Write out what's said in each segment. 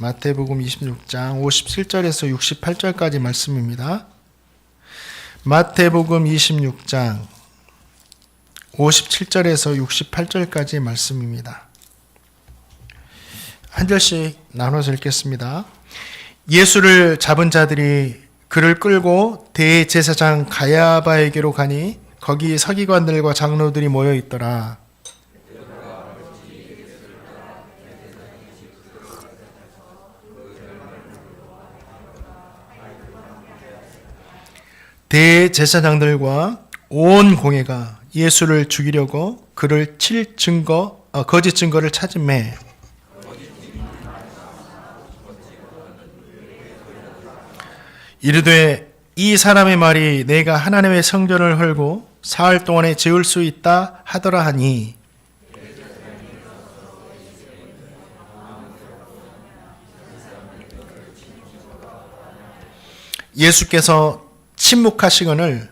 마태복음 26장 57절에서 68절까지 말씀입니다. 마태복음 26장 57절에서 68절까지 말씀입니다. 한 절씩 나눠서 읽겠습니다. 예수를 잡은 자들이 그를 끌고 대제사장 가야바에게로 가니 거기 서기관들과 장로들이 모여 있더라. 대제사장들과 온 공회가 예수를 죽이려고 그를 칠 거짓 증거를 찾으매 이르되 이 사람의 말이 내가 하나님의 성전을 헐고 사흘 동안에 지을 수 있다 하더라 하니 예수께서 침묵하시거늘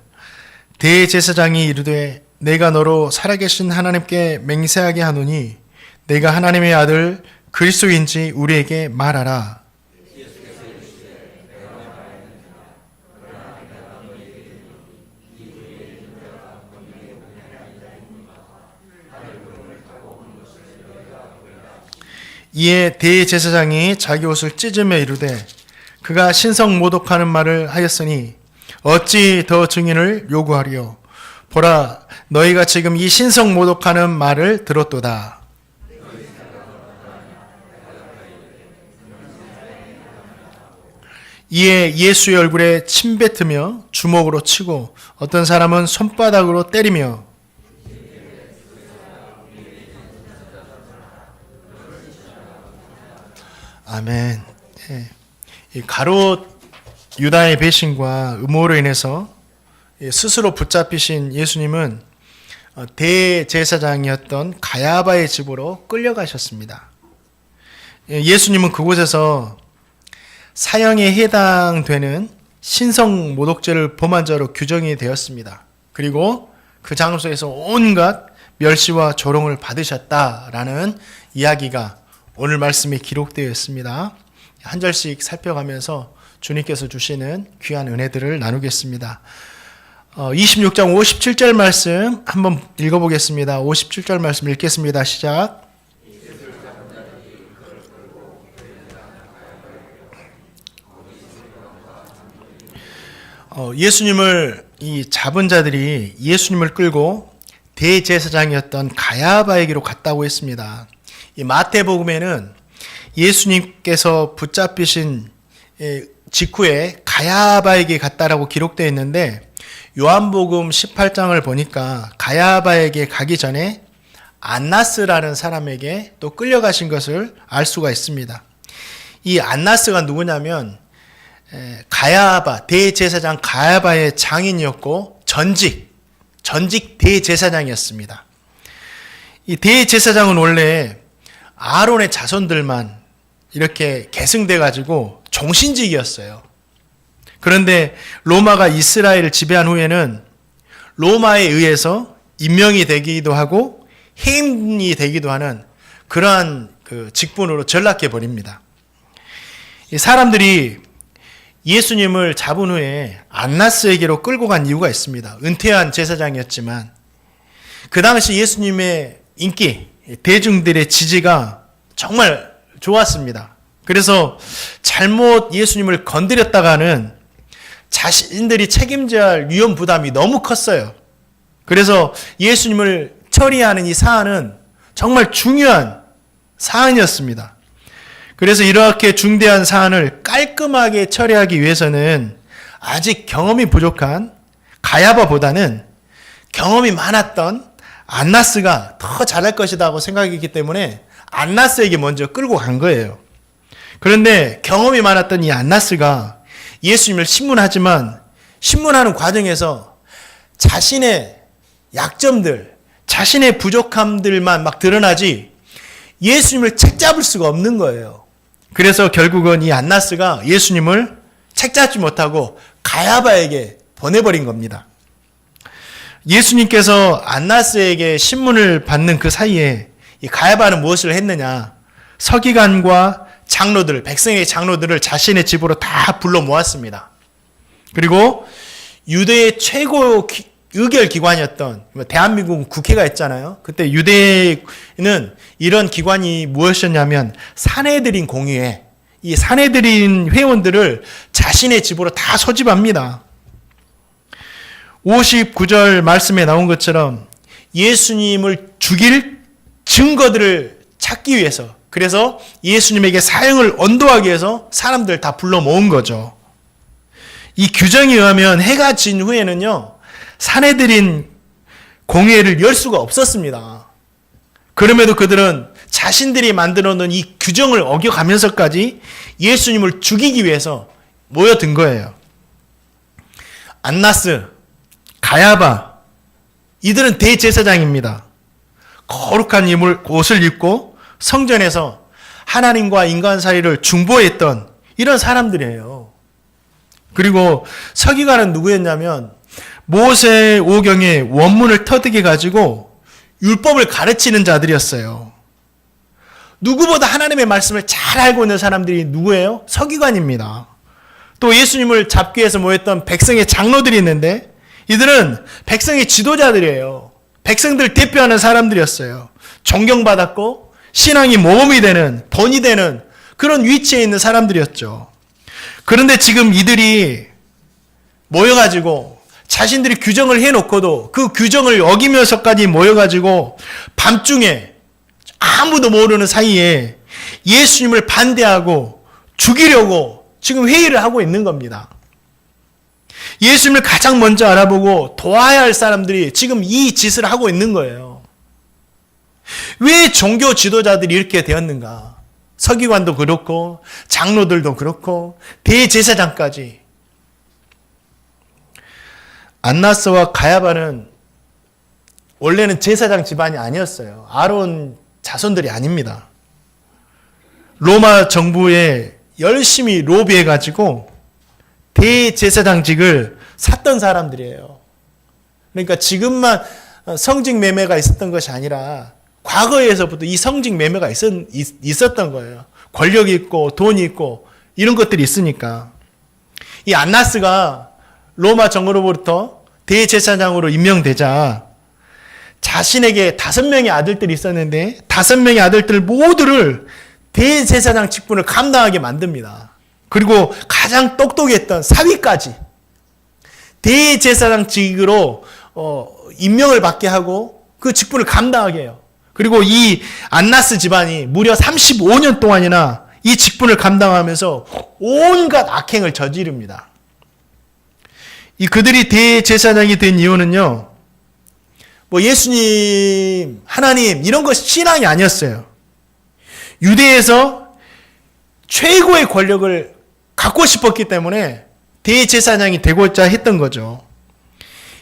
대제사장이 이르되 내가 너로 살아계신 하나님께 맹세하게 하노니 내가 하나님의 아들 그리스도인지 우리에게 말하라. 이에 대제사장이 자기 옷을 찢으며 이르되 그가 신성 모독하는 말을 하였으니 어찌 더 증인을 요구하리요? 보라, 너희가 지금 이 신성 모독하는 말을 들었도다. 이에 예수의 얼굴에 침 뱉으며 주먹으로 치고 어떤 사람은 손바닥으로 때리며 아멘. 이 가롯 유다의 배신과 음모로 인해서 스스로 붙잡히신 예수님은 대제사장이었던 가야바의 집으로 끌려가셨습니다. 예수님은 그곳에서 사형에 해당되는 신성 모독죄를 범한 자로 규정이 되었습니다. 그리고 그 장소에서 온갖 멸시와 조롱을 받으셨다라는 이야기가 오늘 말씀에 기록되어 있습니다. 한 절씩 살펴가면서 주님께서 주시는 귀한 은혜들을 나누겠습니다. 26장 57절 말씀 한번 읽어보겠습니다. 57절 말씀 읽겠습니다. 시작. 예수님을 이 잡은 자들이 예수님을 끌고 대제사장이었던 가야바에게로 갔다고 했습니다. 이 마태복음에는 예수님께서 붙잡히신 직후에 가야바에게 갔다라고 기록되어 있는데 요한복음 18장을 보니까 가야바에게 가기 전에 안나스라는 사람에게 또 끌려가신 것을 알 수가 있습니다. 이 안나스가 누구냐면 가야바, 대제사장 가야바의 장인이었고 전직 대제사장이었습니다. 이 대제사장은 원래 아론의 자손들만 이렇게 계승돼 가지고 종신직이었어요. 그런데 로마가 이스라엘을 지배한 후에는 로마에 의해서 임명이 되기도 하고 해임이 되기도 하는 그러한 직분으로 전락해 버립니다. 사람들이 예수님을 잡은 후에 안나스에게로 끌고 간 이유가 있습니다. 은퇴한 제사장이었지만 그 당시 예수님의 인기, 대중들의 지지가 정말 좋았습니다. 그래서 잘못 예수님을 건드렸다가는 자신들이 책임져야 할 위험 부담이 너무 컸어요. 그래서 예수님을 처리하는 이 사안은 정말 중요한 사안이었습니다. 그래서 이렇게 중대한 사안을 깔끔하게 처리하기 위해서는 아직 경험이 부족한 가야바보다는 경험이 많았던 안나스가 더 잘할 것이다 하고 생각했기 때문에 안나스에게 먼저 끌고 간 거예요. 그런데 경험이 많았던 이 안나스가 예수님을 신문하지만 신문하는 과정에서 자신의 약점들, 자신의 부족함들만 막 드러나지 예수님을 책잡을 수가 없는 거예요. 그래서 결국은 이 안나스가 예수님을 책잡지 못하고 가야바에게 보내버린 겁니다. 예수님께서 안나스에게 신문을 받는 그 사이에 이 가야바는 무엇을 했느냐? 서기관과 장로들, 백성의 장로들을 자신의 집으로 다 불러 모았습니다. 그리고 유대의 최고 의결기관이었던, 대한민국 국회가 있잖아요. 그때 유대는 이런 기관이 무엇이었냐면 사내들인 공의회, 이 사내들인 회원들을 자신의 집으로 다 소집합니다. 59절 말씀에 나온 것처럼 예수님을 죽일 증거들을 찾기 위해서, 그래서 예수님에게 사형을 언도하기 위해서 사람들 다 불러 모은 거죠. 이 규정에 의하면 해가 진 후에는요, 사내들인 공회를 열 수가 없었습니다. 그럼에도 그들은 자신들이 만들어 놓은 이 규정을 어겨가면서까지 예수님을 죽이기 위해서 모여든 거예요. 안나스, 가야바, 이들은 대제사장입니다. 거룩한 옷을 입고 성전에서 하나님과 인간 사이를 중보했던 이런 사람들이에요. 그리고 서기관은 누구였냐면 모세 오경의 원문을 터득해 가지고 율법을 가르치는 자들이었어요. 누구보다 하나님의 말씀을 잘 알고 있는 사람들이 누구예요? 서기관입니다. 또 예수님을 잡기 위해서 모였던 백성의 장로들이 있는데 이들은 백성의 지도자들이에요. 백성들 대표하는 사람들이었어요. 존경받았고 신앙이 모범이 되는, 본이 되는 그런 위치에 있는 사람들이었죠. 그런데 지금 이들이 모여가지고 자신들이 규정을 해놓고도 그 규정을 어기면서까지 모여가지고 밤중에 아무도 모르는 사이에 예수님을 반대하고 죽이려고 지금 회의를 하고 있는 겁니다. 예수님을 가장 먼저 알아보고 도와야 할 사람들이 지금 이 짓을 하고 있는 거예요. 왜 종교 지도자들이 이렇게 되었는가? 서기관도 그렇고 장로들도 그렇고 대제사장까지. 안나스와 가야바는 원래는 제사장 집안이 아니었어요. 아론 자손들이 아닙니다. 로마 정부에 열심히 로비해가지고 대제사장직을 샀던 사람들이에요. 그러니까 지금만 성직 매매가 있었던 것이 아니라 과거에서부터 이 성직 매매가 있었던 거예요. 권력이 있고 돈이 있고 이런 것들이 있으니까. 이 안나스가 로마 정부로부터 대제사장으로 임명되자 자신에게 5명의 아들들이 있었는데 5명의 아들들 모두를 대제사장 직분을 감당하게 만듭니다. 그리고 가장 똑똑했던 사위까지 대제사장직으로 임명을 받게 하고 그 직분을 감당하게 해요. 그리고 이 안나스 집안이 무려 35년 동안이나 이 직분을 감당하면서 온갖 악행을 저지릅니다. 이 그들이 대제사장이 된 이유는요, 뭐 예수님, 하나님 이런 것 신앙이 아니었어요. 유대에서 최고의 권력을 갖고 싶었기 때문에 대제사장이 되고자 했던 거죠.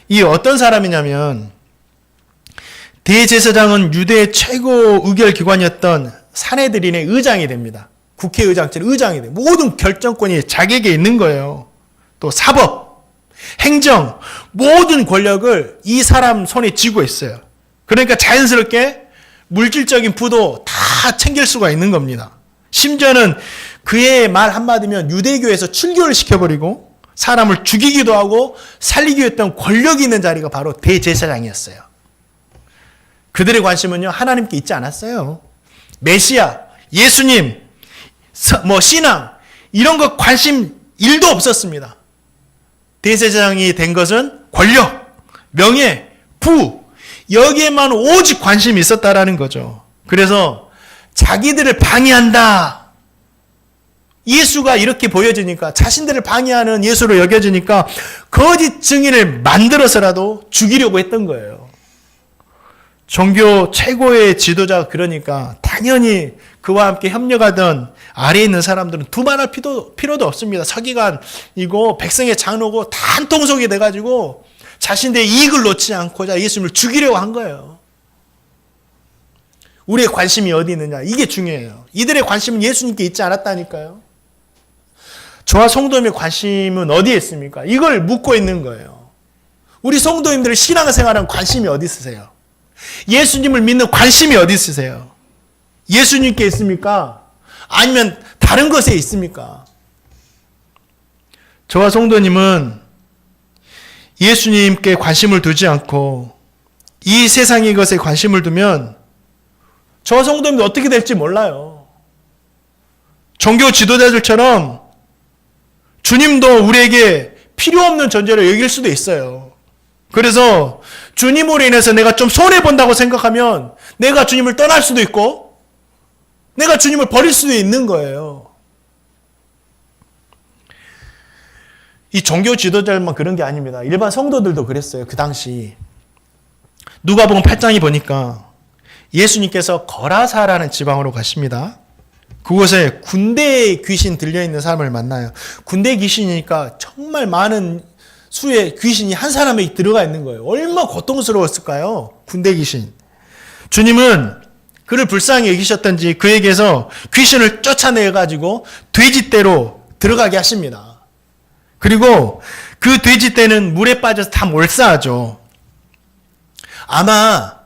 이 어떤 사람이냐면 대제사장은 유대의 최고 의결기관이었던 사내들인의 의장이 됩니다. 국회의장처럼 의장이 돼요. 모든 결정권이 자기에게 있는 거예요. 또 사법, 행정, 모든 권력을 이 사람 손에 쥐고 있어요. 그러니까 자연스럽게 물질적인 부도 다 챙길 수가 있는 겁니다. 심지어는 그의 말 한마디면 유대교에서 출교를 시켜버리고 사람을 죽이기도 하고 살리기도 했던 권력이 있는 자리가 바로 대제사장이었어요. 그들의 관심은요, 하나님께 있지 않았어요. 메시아, 예수님, 신앙 이런 것 관심 1도 없었습니다. 대제사장이 된 것은 권력, 명예, 부 여기에만 오직 관심이 있었다라는 거죠. 그래서 자기들을 방해한다. 예수가 이렇게 보여지니까 자신들을 방해하는 예수로 여겨지니까 거짓 증인을 만들어서라도 죽이려고 했던 거예요. 종교 최고의 지도자가 그러니까 당연히 그와 함께 협력하던 아래에 있는 사람들은 두말할 필요도 없습니다. 서기관이고 백성의 장로고 다 한 통속이 돼가지고 자신들의 이익을 놓지 않고자 예수님을 죽이려고 한 거예요. 우리의 관심이 어디 있느냐 이게 중요해요. 이들의 관심은 예수님께 있지 않았다니까요. 저와 성도님의 관심은 어디에 있습니까? 이걸 묻고 있는 거예요. 우리 성도님들의 신앙생활은 관심이 어디 있으세요? 예수님을 믿는 관심이 어디 있으세요? 예수님께 있습니까? 아니면 다른 것에 있습니까? 저와 성도님은 예수님께 관심을 두지 않고 이 세상의 것에 관심을 두면 저와 성도님도 어떻게 될지 몰라요. 종교 지도자들처럼 주님도 우리에게 필요 없는 존재로 여길 수도 있어요. 그래서 주님으로 인해서 내가 좀 손해본다고 생각하면 내가 주님을 떠날 수도 있고 내가 주님을 버릴 수도 있는 거예요. 이 종교 지도자들만 그런 게 아닙니다. 일반 성도들도 그랬어요. 그 당시. 누가복음 8장에 보니까 예수님께서 거라사라는 지방으로 가십니다. 그곳에 군대 귀신 들려있는 사람을 만나요. 군대 귀신이니까 정말 많은 수의 귀신이 한 사람에게 들어가 있는 거예요. 얼마나 고통스러웠을까요? 군대 귀신. 주님은 그를 불쌍히 여기셨던지 그에게서 귀신을 쫓아내가지고 돼지떼로 들어가게 하십니다. 그리고 그 돼지떼는 물에 빠져서 다 몰사하죠. 아마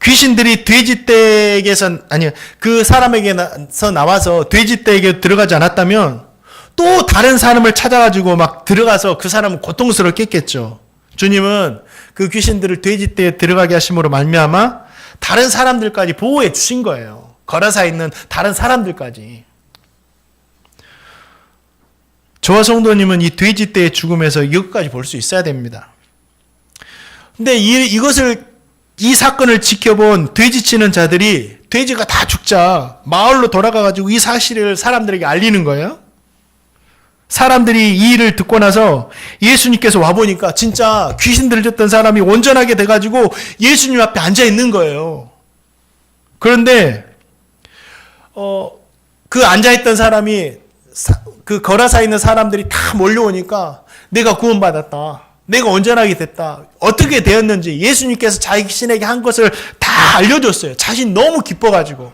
귀신들이 돼지떼에게서, 아니, 그 사람에게서 나와서 돼지떼에게 들어가지 않았다면 또 다른 사람을 찾아가지고 막 들어가서 그 사람은 고통스럽게 했겠죠. 주님은 그 귀신들을 돼지떼에 들어가게 하심으로 말미암아 다른 사람들까지 보호해 주신 거예요. 거라사에 있는 다른 사람들까지. 저와 성도님은 이 돼지떼의 죽음에서 이것까지 볼 수 있어야 됩니다. 근데 이 사건을 지켜본 돼지치는 자들이 돼지가 다 죽자 마을로 돌아가가지고 이 사실을 사람들에게 알리는 거예요. 사람들이 이 일을 듣고 나서 예수님께서 와보니까 진짜 귀신 들렸던 사람이 온전하게 돼가지고 예수님 앞에 앉아 있는 거예요. 그런데 그 앉아있던 사람이 그 거라사에 있는 사람들이 다 몰려오니까 내가 구원받았다. 내가 온전하게 됐다. 어떻게 되었는지 예수님께서 자신에게 한 것을 다 알려줬어요. 자신 너무 기뻐가지고.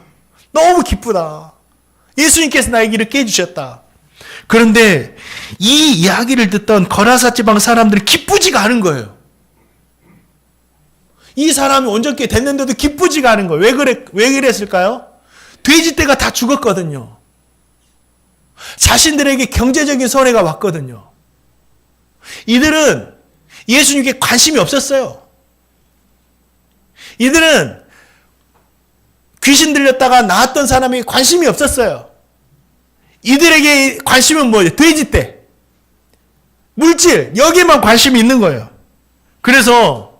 너무 기쁘다. 예수님께서 나에게 이렇게 해주셨다. 그런데 이 이야기를 듣던 거라사 지방 사람들이 기쁘지가 않은 거예요. 이 사람이 온전케 됐는데도 기쁘지가 않은 거예요. 왜 그랬을까요? 돼지떼가 다 죽었거든요. 자신들에게 경제적인 손해가 왔거든요. 이들은 예수님께 관심이 없었어요. 이들은 귀신 들렸다가 나았던 사람이 관심이 없었어요. 이들에게 관심은 뭐예요? 돼지떼, 물질, 여기에만 관심이 있는 거예요. 그래서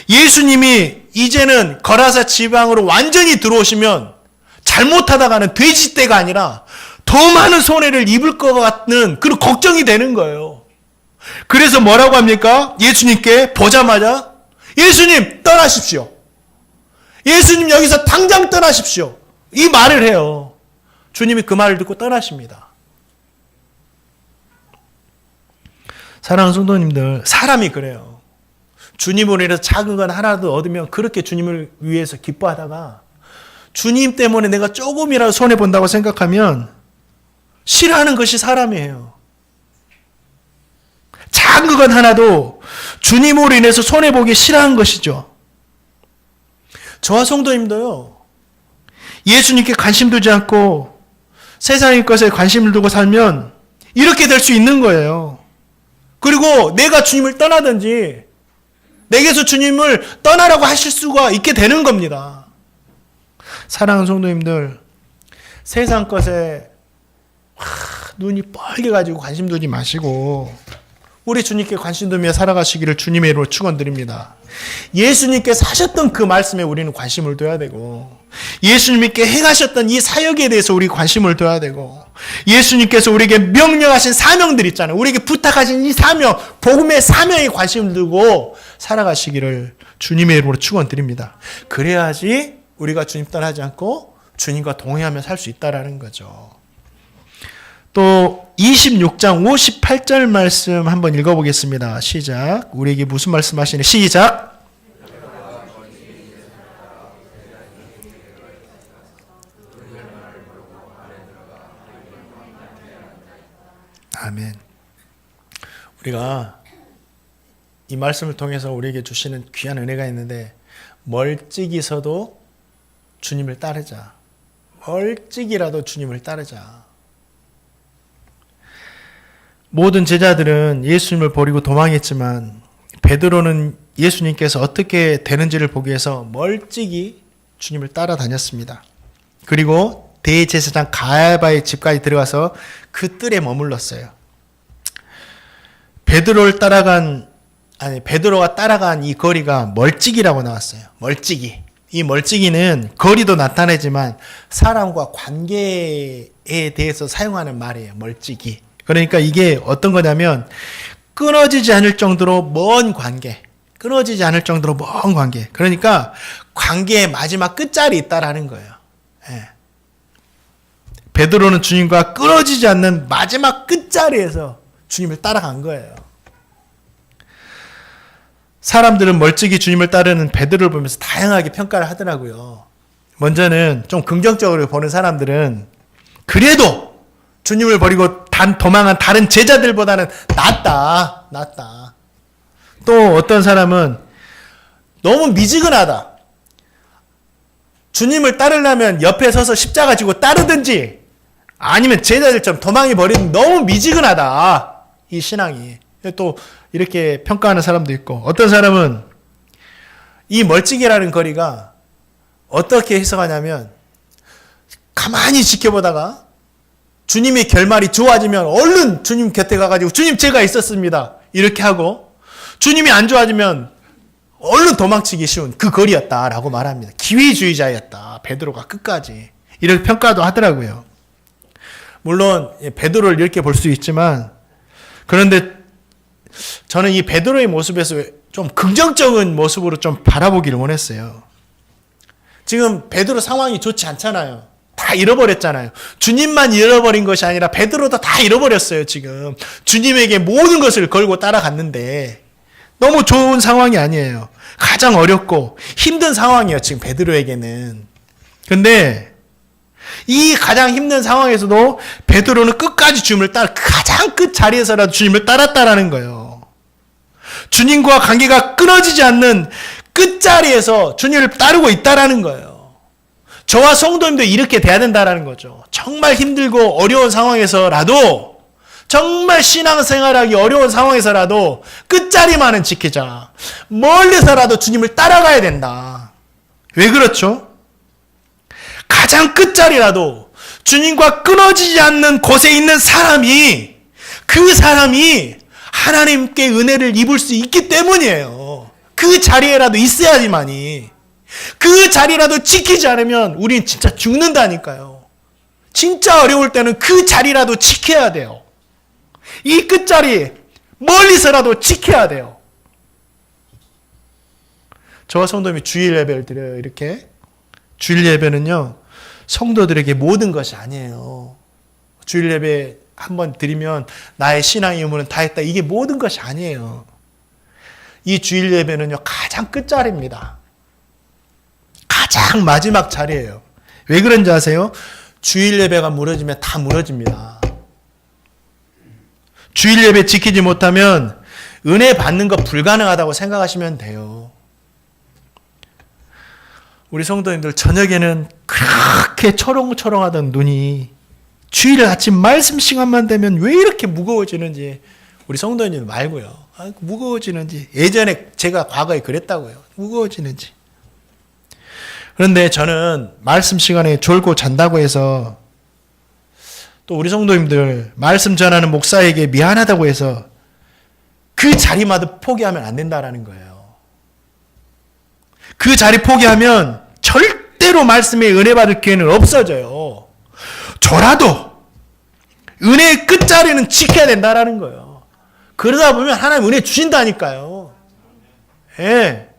예수님이 이제는 거라사 지방으로 완전히 들어오시면 잘못하다가는 돼지떼가 아니라 더 많은 손해를 입을 것 같은 그런 걱정이 되는 거예요. 그래서 뭐라고 합니까? 예수님께 보자마자 예수님 떠나십시오. 예수님 여기서 당장 떠나십시오. 이 말을 해요. 주님이 그 말을 듣고 떠나십니다. 사랑하는 성도님들, 사람이 그래요. 주님으로 인해서 작은 건 하나도 얻으면 그렇게 주님을 위해서 기뻐하다가 주님 때문에 내가 조금이라도 손해본다고 생각하면 싫어하는 것이 사람이에요. 작은 것 하나도 주님으로 인해서 손해보기 싫어하는 것이죠. 저와 성도님도요. 예수님께 관심 두지 않고 세상의 것에 관심을 두고 살면 이렇게 될 수 있는 거예요. 그리고 내가 주님을 떠나든지 내게서 주님을 떠나라고 하실 수가 있게 되는 겁니다. 사랑하는 성도님들, 세상 것에 눈이 뻘게 가지고 관심 두지 마시고 우리 주님께 관심 두며 살아가시기를 주님의 이름으로 축원드립니다. 예수님께서 하셨던 그 말씀에 우리는 관심을 둬야 되고 예수님께 행하셨던 이 사역에 대해서 우리 관심을 둬야 되고 예수님께서 우리에게 명령하신 사명들 있잖아요. 우리에게 부탁하신 이 사명, 복음의 사명에 관심을 두고 살아가시기를 주님의 이름으로 축원드립니다. 그래야지 우리가 주님 떠나지 않고 주님과 동행하며 살 수 있다라는 거죠. 또 26장 58절 말씀 한번 읽어보겠습니다. 시작. 우리에게 무슨 말씀 하시네? 시작. 아멘. 우리가 이 말씀을 통해서 우리에게 주시는 귀한 은혜가 있는데 멀찍이서도 주님을 따르자. 멀찍이라도 주님을 따르자. 모든 제자들은 예수님을 버리고 도망했지만 베드로는 예수님께서 어떻게 되는지를 보기 위해서 멀찍이 주님을 따라다녔습니다. 그리고 대제사장 가야바의 집까지 들어가서 그 뜰에 머물렀어요. 베드로가 따라간 이 거리가 멀찍이라고 나왔어요. 멀찍이. 이 멀찍이는 거리도 나타내지만 사람과 관계에 대해서 사용하는 말이에요. 멀찍이. 그러니까 이게 어떤 거냐면 끊어지지 않을 정도로 먼 관계. 끊어지지 않을 정도로 먼 관계. 그러니까 관계의 마지막 끝자리에 있다라는 거예요. 예. 베드로는 주님과 끊어지지 않는 마지막 끝자리에서 주님을 따라간 거예요. 사람들은 멀찍이 주님을 따르는 베드로를 보면서 다양하게 평가를 하더라고요. 먼저는 좀 긍정적으로 보는 사람들은 그래도 주님을 버리고 도망한 다른 제자들보다는 낫다. 또 어떤 사람은 너무 미지근하다. 주님을 따르려면 옆에 서서 십자가 지고 따르든지 아니면 제자들처럼 도망해버리면 너무 미지근하다. 이 신앙이. 또 이렇게 평가하는 사람도 있고, 어떤 사람은 이 멀찍이라는 거리가 어떻게 해석하냐면 가만히 지켜보다가 주님의 결말이 좋아지면 얼른 주님 곁에 가가지고 주님 제가 있었습니다 이렇게 하고, 주님이 안 좋아지면 얼른 도망치기 쉬운 그 거리였다라고 말합니다. 기회주의자였다 베드로가 끝까지. 이렇게 평가도 하더라고요. 물론 베드로를 이렇게 볼 수 있지만, 그런데 저는 이 베드로의 모습에서 좀 긍정적인 모습으로 좀 바라보기를 원했어요. 지금 베드로 상황이 좋지 않잖아요. 다 잃어버렸잖아요. 주님만 잃어버린 것이 아니라 베드로도 다 잃어버렸어요. 지금 주님에게 모든 것을 걸고 따라갔는데 너무 좋은 상황이 아니에요. 가장 어렵고 힘든 상황이에요. 지금 베드로에게는. 근데 이 가장 힘든 상황에서도 베드로는 끝까지 주님을 따라, 가장 끝 자리에서라도 주님을 따랐다라는 거예요. 주님과 관계가 끊어지지 않는 끝자리에서 주님을 따르고 있다라는 거예요. 저와 성도님도 이렇게 돼야 된다라는 거죠. 정말 힘들고 어려운 상황에서라도, 정말 신앙생활하기 어려운 상황에서라도 끝자리만은 지키자. 멀리서라도 주님을 따라가야 된다. 왜 그렇죠? 가장 끝자리라도 주님과 끊어지지 않는 곳에 있는 사람이, 그 사람이 하나님께 은혜를 입을 수 있기 때문이에요. 그 자리에라도 있어야지만이. 그 자리라도 지키지 않으면 우린 진짜 죽는다니까요. 진짜 어려울 때는 그 자리라도 지켜야 돼요. 이 끝자리 멀리서라도 지켜야 돼요. 저와 성도님이 주일 예배를 드려요. 이렇게 주일 예배는요, 성도들에게 모든 것이 아니에요. 주일 예배 한번 드리면 나의 신앙의 의무는 다 했다, 이게 모든 것이 아니에요. 이 주일 예배는요, 가장 끝자리입니다. 가장 마지막 자리예요. 왜 그런지 아세요? 주일 예배가 무너지면 다 무너집니다. 주일 예배 지키지 못하면 은혜 받는 거 불가능하다고 생각하시면 돼요. 우리 성도님들, 저녁에는 그렇게 초롱초롱하던 눈이 주일 아침 말씀 시간만 되면 왜 이렇게 무거워지는지, 우리 성도님 말고요. 무거워지는지. 예전에 제가 과거에 그랬다고요. 무거워지는지. 그런데 저는 말씀 시간에 졸고 잔다고 해서, 또 우리 성도님들 말씀 전하는 목사에게 미안하다고 해서 그 자리마다 포기하면 안 된다라는 거예요. 그 자리 포기하면 절대로 말씀에 은혜 받을 기회는 없어져요. 저라도 은혜의 끝자리는 지켜야 된다라는 거예요. 그러다 보면 하나님 은혜 주신다니까요. 예.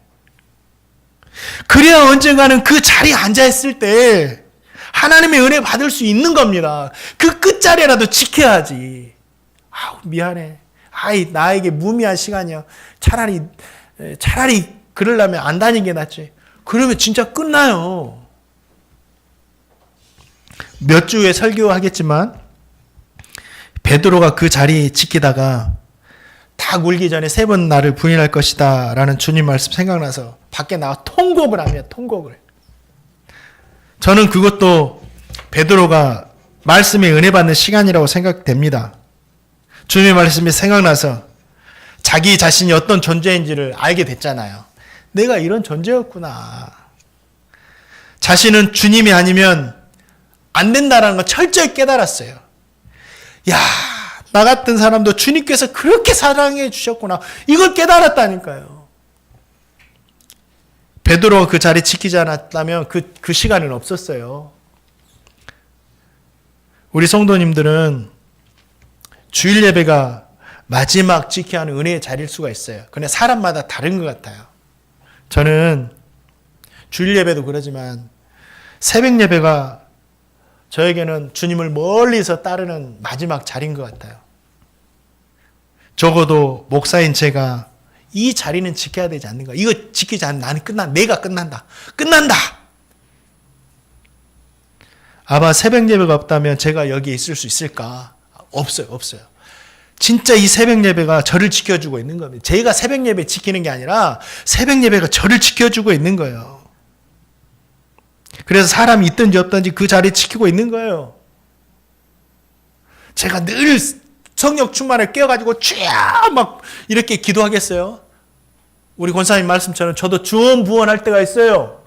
그래야 언젠가는 그 자리에 앉아있을 때 하나님의 은혜 받을 수 있는 겁니다. 그 끝자리라도 지켜야지. 아우, 미안해. 나에게 무미한 시간이야. 차라리 그러려면 안 다니는 게 낫지. 그러면 진짜 끝나요. 몇 주 후에 설교하겠지만 베드로가 그 자리 지키다가 닭 울기 전에 3번 나를 부인할 것이다 라는 주님 말씀 생각나서 밖에 나와 통곡을 합니다. 통곡을. 저는 그것도 베드로가 말씀에 은혜 받는 시간이라고 생각됩니다. 주님의 말씀이 생각나서 자기 자신이 어떤 존재인지를 알게 됐잖아요. 내가 이런 존재였구나. 자신은 주님이 아니면 안 된다는 걸 철저히 깨달았어요. 야, 나 같은 사람도 주님께서 그렇게 사랑해 주셨구나. 이걸 깨달았다니까요. 베드로가 그 자리 지키지 않았다면 그 시간은 없었어요. 우리 성도님들은 주일 예배가 마지막 지켜야 하는 은혜의 자리일 수가 있어요. 그런데 사람마다 다른 것 같아요. 저는 주일 예배도 그러지만 새벽 예배가 저에게는 주님을 멀리서 따르는 마지막 자리인 것 같아요. 적어도 목사인 제가 이 자리는 지켜야 되지 않는가. 이거 지키지 않으면 나는 내가 끝난다. 아마 새벽 예배가 없다면 제가 여기 있을 수 있을까? 없어요. 진짜 이 새벽 예배가 저를 지켜주고 있는 겁니다. 제가 새벽 예배 지키는 게 아니라 새벽 예배가 저를 지켜주고 있는 거예요. 그래서 사람이 있든지 없든지 그 자리 지키고 있는 거예요. 제가 늘 성령 충만을 깨어가지고 주야 막 이렇게 기도하겠어요? 우리 권사님 말씀처럼 저도 주원부원할 때가 있어요.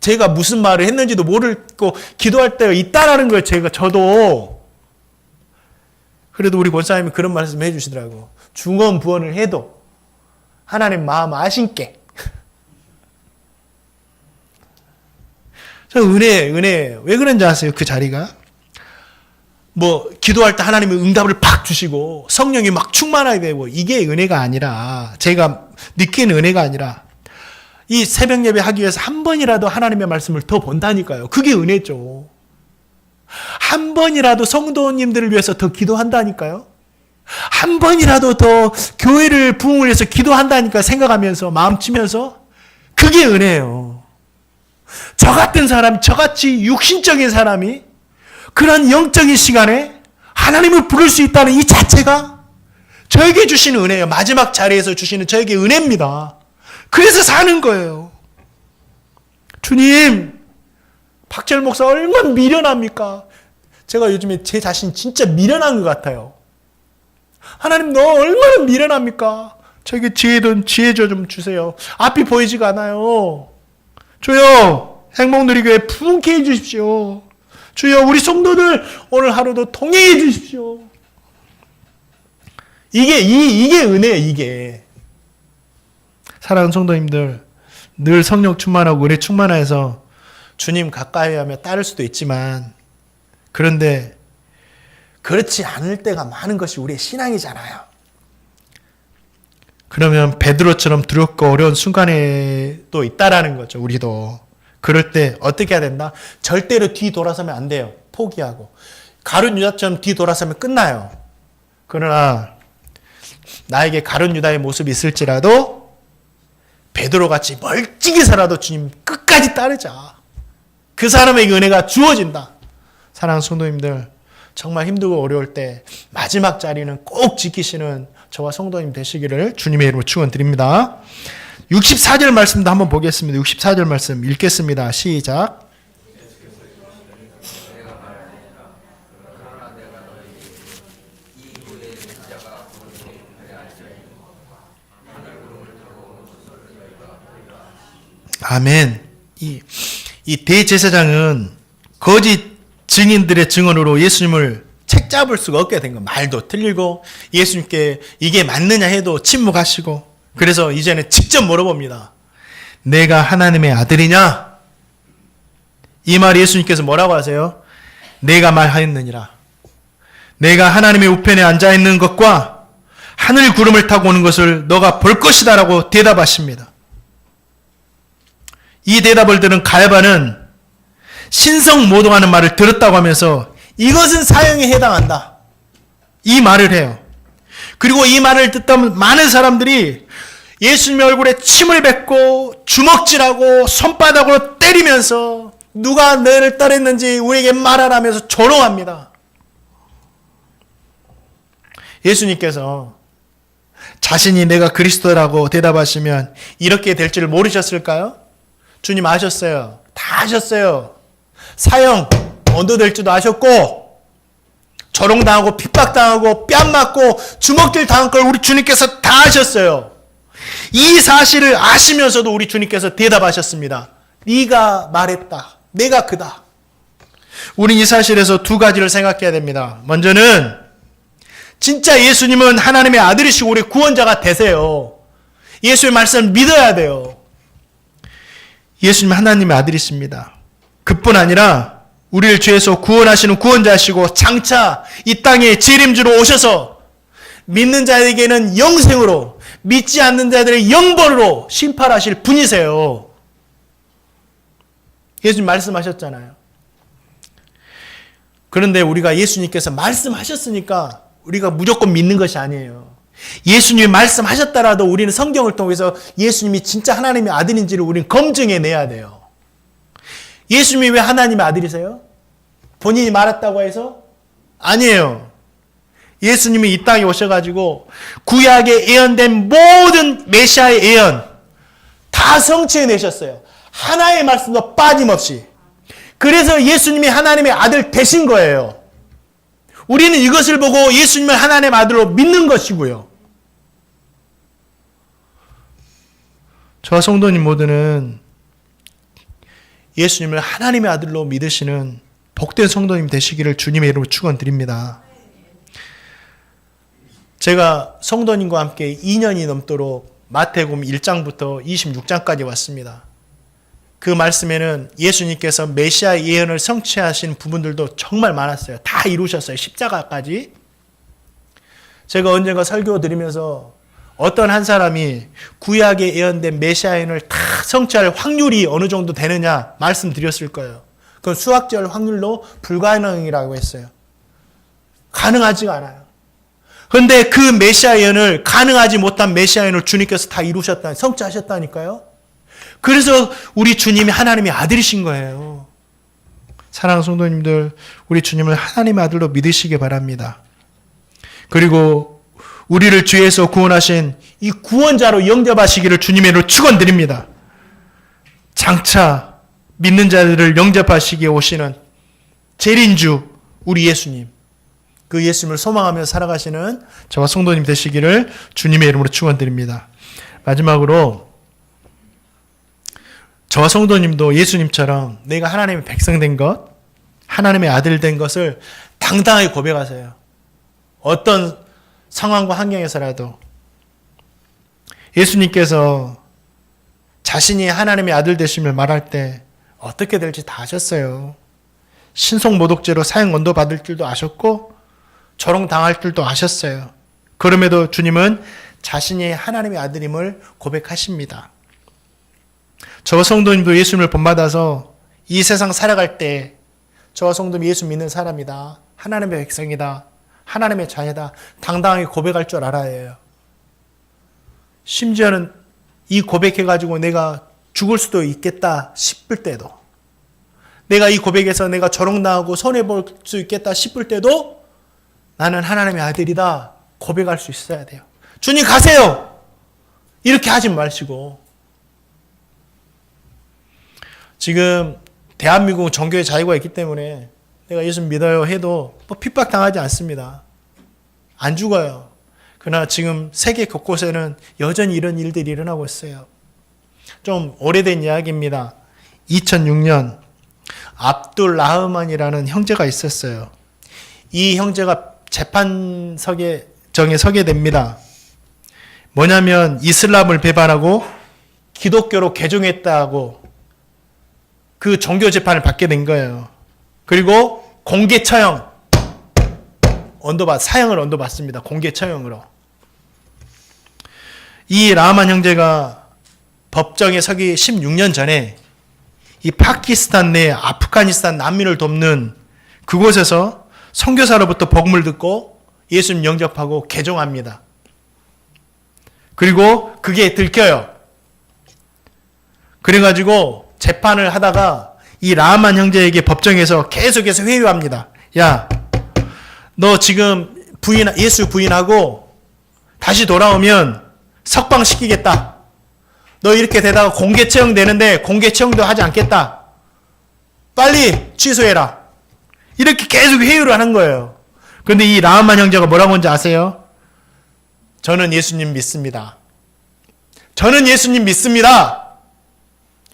제가 무슨 말을 했는지도 모르고 기도할 때가 있다라는 거예요. 저도. 그래도 우리 권사님이 그런 말씀 해주시더라고. 중언부언을 해도 하나님 마음 아신께. 저 은혜예요. 왜 그런지 아세요? 그 자리가. 기도할 때 하나님이 응답을 팍 주시고 성령이 막 충만하게 되고 이게 은혜가 아니라, 제가 느끼는 은혜가 아니라 이 새벽 예배 하기 위해서 한 번이라도 하나님의 말씀을 더 본다니까요. 그게 은혜죠. 한 번이라도 성도님들을 위해서 더 기도한다니까요. 한 번이라도 더 교회를 부흥을 위해서 기도한다니까 생각하면서 마음치면서 그게 은혜예요. 저 같은 사람, 저같이 육신적인 사람이 그런 영적인 시간에 하나님을 부를 수 있다는 이 자체가 저에게 주시는 은혜예요. 마지막 자리에서 주시는 저에게 은혜입니다. 그래서 사는 거예요. 주님, 박재열 목사 얼마나 미련합니까? 제가 요즘에 제 자신 진짜 미련한 것 같아요. 하나님, 너 얼마나 미련합니까? 저에게 지혜 좀 주세요. 앞이 보이지가 않아요. 주여, 행복누리교회 부흥케 해주십시오. 주여, 우리 성도들 오늘 하루도 통행해 주십시오. 이게 은혜예요, 이게. 사랑하는 성도님들, 늘 성령 충만하고 은혜 충만해서 주님 가까이 하며 따를 수도 있지만, 그런데 그렇지 않을 때가 많은 것이 우리의 신앙이잖아요. 그러면 베드로처럼 두렵고 어려운 순간에 또 있다라는 거죠, 우리도. 그럴 때 어떻게 해야 된다? 절대로 뒤 돌아서면 안 돼요. 포기하고. 가룟 유다처럼 뒤 돌아서면 끝나요. 그러나 나에게 가룟 유다의 모습이 있을지라도 베드로같이 멀찍이서라도 주님 끝까지 따르자. 그 사람에게 은혜가 주어진다. 사랑하는 성도님들, 정말 힘들고 어려울 때 마지막 자리는 꼭 지키시는 저와 성도님 되시기를 주님의 이름으로 축원드립니다. 64절 말씀도 한번 보겠습니다. 64절 말씀 읽겠습니다. 시작. 아멘. 이 대제사장은 거짓 증인들의 증언으로 예수님을 책잡을 수가 없게 된 거. 말도 틀리고 예수님께 이게 맞느냐 해도 침묵하시고. 그래서 이제는 직접 물어봅니다. 내가 하나님의 아들이냐? 이 말 예수님께서 뭐라고 하세요? 내가 말하였느니라. 내가 하나님의 우편에 앉아있는 것과 하늘 구름을 타고 오는 것을 너가 볼 것이다 라고 대답하십니다. 이 대답을 들은 가야바는 신성모독하는 말을 들었다고 하면서 이것은 사형에 해당한다. 이 말을 해요. 그리고 이 말을 듣다 많은 사람들이 예수님의 얼굴에 침을 뱉고 주먹질하고 손바닥으로 때리면서 누가 너를 따랐는지 우리에게 말하라면서 조롱합니다. 예수님께서 자신이 내가 그리스도라고 대답하시면 이렇게 될 줄 모르셨을까요? 주님 아셨어요. 다 아셨어요. 사형 언도될 줄도 아셨고 조롱당하고 핍박당하고 뺨 맞고 주먹질 당한 걸 우리 주님께서 다 아셨어요. 이 사실을 아시면서도 우리 주님께서 대답하셨습니다. 네가 말했다. 내가 그다. 우리 이 사실에서 두 가지를 생각해야 됩니다. 먼저는 진짜 예수님은 하나님의 아들이시고 우리 구원자가 되세요. 예수의 말씀을 믿어야 돼요. 예수님은 하나님의 아들이십니다. 그뿐 아니라 우리를 죄에서 구원하시는 구원자시고 장차 이 땅에 재림주로 오셔서 믿는 자에게는 영생으로, 믿지 않는 자들의 영벌로 심판하실 분이세요. 예수님 말씀하셨잖아요. 그런데 우리가 예수님께서 말씀하셨으니까 우리가 무조건 믿는 것이 아니에요. 예수님이 말씀하셨더라도 우리는 성경을 통해서 예수님이 진짜 하나님의 아들인지를 우리는 검증해내야 돼요. 예수님이 왜 하나님의 아들이세요? 본인이 말했다고 해서? 아니에요. 예수님이 이 땅에 오셔가지고 구약에 예언된 모든 메시아의 예언 다 성취해내셨어요. 하나의 말씀도 빠짐없이. 그래서 예수님이 하나님의 아들 되신 거예요. 우리는 이것을 보고 예수님을 하나님의 아들로 믿는 것이고요. 저와 성도님 모두는 예수님을 하나님의 아들로 믿으시는 복된 성도님 되시기를 주님의 이름으로 축원드립니다. 제가 성도님과 함께 2년이 넘도록 마태복음 1장부터 26장까지 왔습니다. 그 말씀에는 예수님께서 메시아 예언을 성취하신 부분들도 정말 많았어요. 다 이루셨어요. 십자가까지. 제가 언젠가 설교 드리면서 어떤 한 사람이 구약에 예언된 메시아 예언을 다 성취할 확률이 어느 정도 되느냐 말씀드렸을 거예요. 그건 수학적 확률로 불가능이라고 했어요. 가능하지가 않아요. 그런데 그 메시아 예언을 가능하지 못한 메시아 예언을 주님께서 다 이루셨다, 성취하셨다니까요. 그래서 우리 주님이 하나님의 아들이신 거예요. 사랑하는 성도님들, 우리 주님을 하나님의 아들로 믿으시기 바랍니다. 그리고 우리를 죄에서 구원하신 이 구원자로 영접하시기를 주님의 이름으로 축원드립니다. 장차 믿는 자들을 영접하시기에 오시는 재림주 우리 예수님, 그 예수님을 소망하며 살아가시는 저와 성도님 되시기를 주님의 이름으로 축원드립니다. 마지막으로 저와 성도님도 예수님처럼 내가 하나님의 백성 된 것, 하나님의 아들 된 것을 당당하게 고백하세요. 어떤 상황과 환경에서라도. 예수님께서 자신이 하나님의 아들 되심을 말할 때 어떻게 될지 다 아셨어요. 신속모독죄로 사형 언도 받을 줄도 아셨고 조롱당할 줄도 아셨어요. 그럼에도 주님은 자신이 하나님의 아들임을 고백하십니다. 저와 성도님도 예수님을 본받아서 이 세상 살아갈 때 저와 성도님 예수 믿는 사람이다. 하나님의 백성이다. 하나님의 자녀다. 당당하게 고백할 줄 알아야 해요. 심지어는 이 고백해가지고 내가 죽을 수도 있겠다 싶을 때도, 내가 이 고백에서 내가 조롱당하고 손해볼 수 있겠다 싶을 때도 나는 하나님의 아들이다 고백할 수 있어야 돼요. 주님 가세요! 이렇게 하지 마시고. 지금 대한민국은 종교의 자유가 있기 때문에 내가 예수 믿어요 해도 핍박당하지 않습니다. 안 죽어요. 그러나 지금 세계 곳곳에는 여전히 이런 일들이 일어나고 있어요. 좀 오래된 이야기입니다. 2006년 압둘 라흐만이라는 형제가 있었어요. 이 형제가 재판석에 서게 됩니다. 뭐냐면 이슬람을 배반하고 기독교로 개종했다고 그 종교 재판을 받게 된 거예요. 그리고 공개 처형, 사형을 언도받습니다. 공개 처형으로. 이 라흐만 형제가 법정에 서기 16년 전에 이 파키스탄 내 아프가니스탄 난민을 돕는 그곳에서 선교사로부터 복음을 듣고 예수님 영접하고 개종합니다. 그리고 그게 들켜요. 그래가지고 재판을 하다가 이 라흐만 형제에게 법정에서 계속해서 회유합니다. 야, 너 지금 예수 부인하고 다시 돌아오면 석방시키겠다. 너 이렇게 되다가 공개 처형되는데 공개 처형도 하지 않겠다. 빨리 취소해라. 이렇게 계속 회유를 하는 거예요. 그런데 이 나아만 형제가 뭐라고 하는지 아세요? 저는 예수님 믿습니다. 저는 예수님 믿습니다.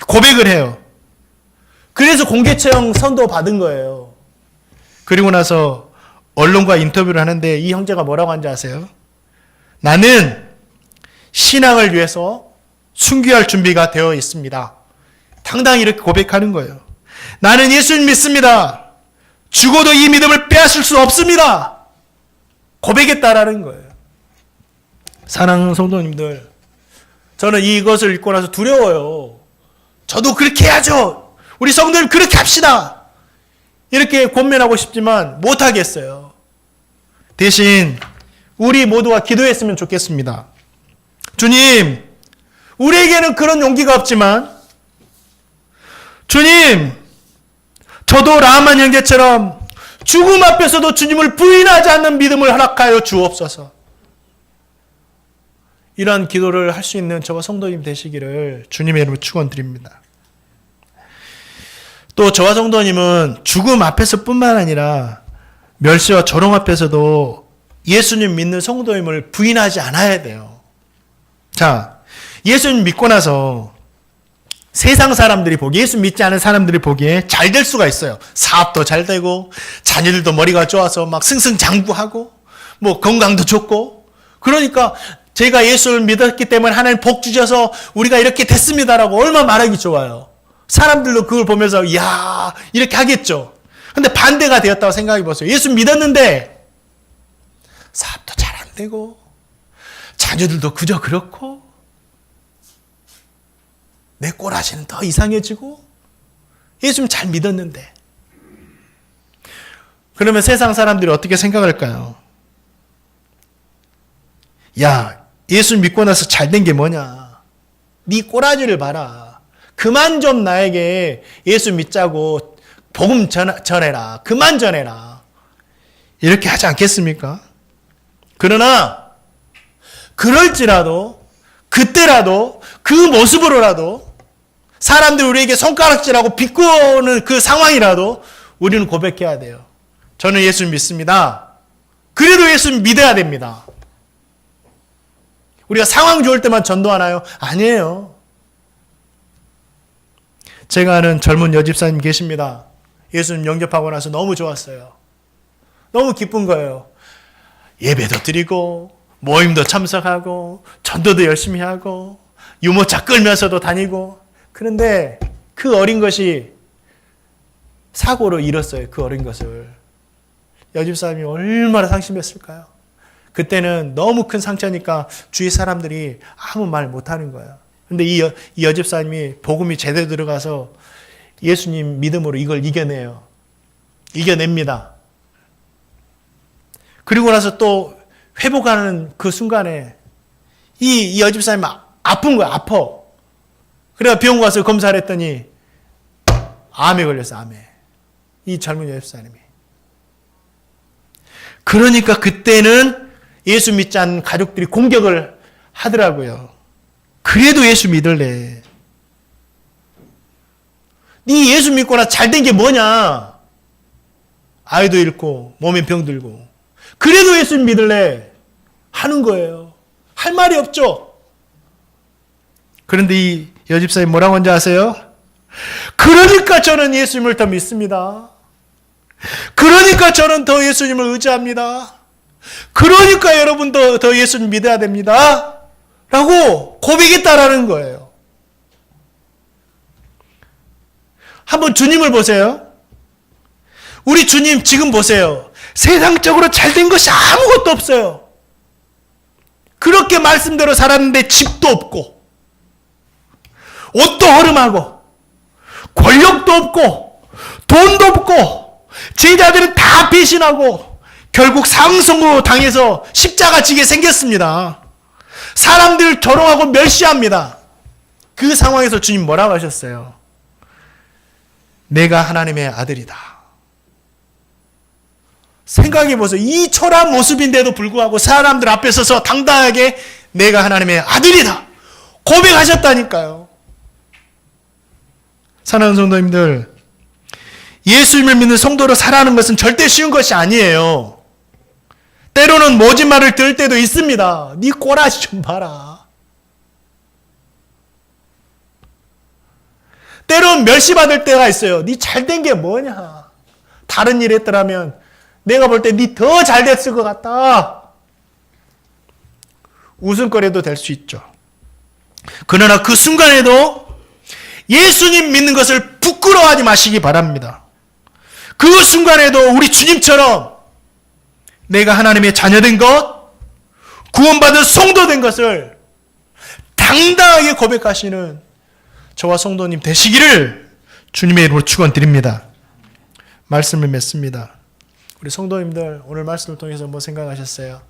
고백을 해요. 그래서 공개처형 선도 받은 거예요. 그리고 나서 언론과 인터뷰를 하는데 이 형제가 뭐라고 하는지 아세요? 나는 신앙을 위해서 순교할 준비가 되어 있습니다. 당당히 이렇게 고백하는 거예요. 나는 예수님 믿습니다. 죽어도 이 믿음을 빼앗을 수 없습니다. 고백했다라는 거예요. 사랑하는 성도님들, 저는 이것을 읽고 나서 두려워요. 저도 그렇게 해야죠. 우리 성도님 그렇게 합시다. 이렇게 권면하고 싶지만 못하겠어요. 대신 우리 모두가 기도했으면 좋겠습니다. 주님, 우리에게는 그런 용기가 없지만 주님, 저도 라만 형제처럼 죽음 앞에서도 주님을 부인하지 않는 믿음을 허락하여 주옵소서. 이러한 기도를 할 수 있는 저와 성도님 되시기를 주님의 이름으로 축원드립니다. 또 저와 성도님은 죽음 앞에서 뿐만 아니라 멸시와 조롱 앞에서도 예수님 믿는 성도임을 부인하지 않아야 돼요. 자, 예수님 믿고 나서 세상 사람들이 보기에, 예수 믿지 않은 사람들이 보기에 잘 될 수가 있어요. 사업도 잘 되고 자녀들도 머리가 좋아서 막 승승장구하고 뭐 건강도 좋고, 그러니까 제가 예수를 믿었기 때문에 하나님 복 주셔서 우리가 이렇게 됐습니다라고 얼마나 말하기 좋아요. 사람들도 그걸 보면서 이야 이렇게 하겠죠. 근데 반대가 되었다고 생각해 보세요. 예수 믿었는데 사업도 잘 안 되고 자녀들도 그저 그렇고 내 꼬라지는 더 이상해지고, 예수님 잘 믿었는데. 그러면 세상 사람들이 어떻게 생각할까요? 야, 예수 믿고 나서 잘 된 게 뭐냐? 네 꼬라지를 봐라. 그만 좀 나에게 예수 믿자고 복음 전해라. 그만 전해라. 이렇게 하지 않겠습니까? 그러나 그럴지라도 그때라도 그 모습으로라도 사람들이 우리에게 손가락질하고 비꼬는 그 상황이라도 우리는 고백해야 돼요. 저는 예수 믿습니다. 그래도 예수 믿어야 됩니다. 우리가 상황 좋을 때만 전도하나요? 아니에요. 제가 아는 젊은 여집사님 계십니다. 예수님 영접하고 나서 너무 좋았어요. 너무 기쁜 거예요. 예배도 드리고 모임도 참석하고 전도도 열심히 하고 유모차 끌면서도 다니고. 그런데 그 어린 것이 사고로 잃었어요. 그 어린 것을. 여집사님이 얼마나 상심했을까요? 그때는 너무 큰 상처니까 주위 사람들이 아무 말 못하는 거예요. 근데 이 여집사님이 복음이 제대로 들어가서 예수님 믿음으로 이걸 이겨내요. 이겨냅니다. 그리고 나서 또 회복하는 그 순간에 이 여집사님 아픈 거야. 아파. 그래서 병원 가서 검사를 했더니 암에 걸렸어. 암에. 이 젊은 여집사님이. 그러니까 그때는 예수 믿지 않는 가족들이 공격을 하더라고요. 그래도 예수 믿을래. 네 예수 믿거나 잘된 게 뭐냐? 아이도 잃고 몸에 병 들고. 그래도 예수 믿을래. 하는 거예요. 할 말이 없죠. 그런데 이 여집사님 뭐라고 하는지 아세요? 그러니까 저는 예수님을 더 믿습니다. 그러니까 저는 더 예수님을 의지합니다. 그러니까 여러분도 더 예수님 믿어야 됩니다. 라고 고백했다라는 거예요. 한번 주님을 보세요. 우리 주님 지금 보세요. 세상적으로 잘된 것이 아무것도 없어요. 그렇게 말씀대로 살았는데 집도 없고 옷도 허름하고 권력도 없고 돈도 없고 제자들은 다 배신하고 결국 상속으로 당해서 십자가 지게 생겼습니다. 사람들 조롱하고 멸시합니다. 그 상황에서 주님 뭐라고 하셨어요? 내가 하나님의 아들이다. 생각해 보세요. 이 초라한 모습인데도 불구하고 사람들 앞에 서서 당당하게 내가 하나님의 아들이다. 고백하셨다니까요. 사랑하는 성도님들, 예수님을 믿는 성도로 살아가는 것은 절대 쉬운 것이 아니에요. 때로는 모진 말을 들을 때도 있습니다. 네 꼬라지 좀 봐라. 때로는 멸시받을 때가 있어요. 네 잘된 게 뭐냐. 다른 일 했더라면 내가 볼 때 네 더 잘됐을 것 같다. 웃음거리도 될 수 있죠. 그러나 그 순간에도 예수님 믿는 것을 부끄러워하지 마시기 바랍니다. 그 순간에도 우리 주님처럼 내가 하나님의 자녀된 것, 구원받은 성도된 것을 당당하게 고백하시는 저와 성도님 되시기를 주님의 이름으로 축원드립니다. 말씀을 맺습니다. 우리 성도님들 오늘 말씀을 통해서 뭐 생각하셨어요?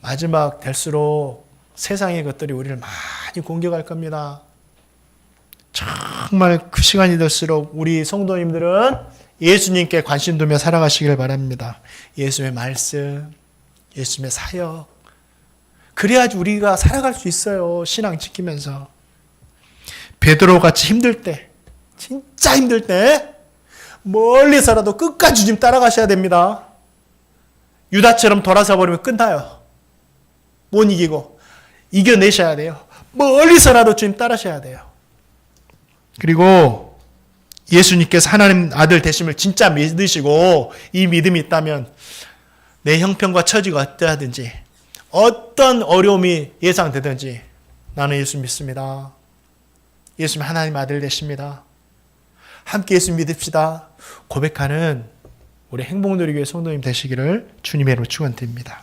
마지막 될수록 세상의 것들이 우리를 많이 공격할 겁니다. 정말 그 시간이 될수록 우리 성도님들은 예수님께 관심 두며 살아가시길 바랍니다. 예수의 말씀, 예수의 사역. 그래야지 우리가 살아갈 수 있어요. 신앙 지키면서. 베드로같이 힘들 때, 진짜 힘들 때 멀리서라도 끝까지 주님 따라가셔야 됩니다. 유다처럼 돌아서 버리면 끝나요. 못 이기고 이겨내셔야 돼요. 멀리서라도 주님 따라셔야 돼요. 그리고 예수님께서 하나님 아들 되심을 진짜 믿으시고 이 믿음이 있다면 내 형편과 처지가 어떠하든지 어떤 어려움이 예상되든지 나는 예수 믿습니다. 예수님 하나님 아들 되십니다. 함께 예수 믿읍시다. 고백하는 우리 행복누리교회 성도님 되시기를 주님의 이름으로 축원드립니다.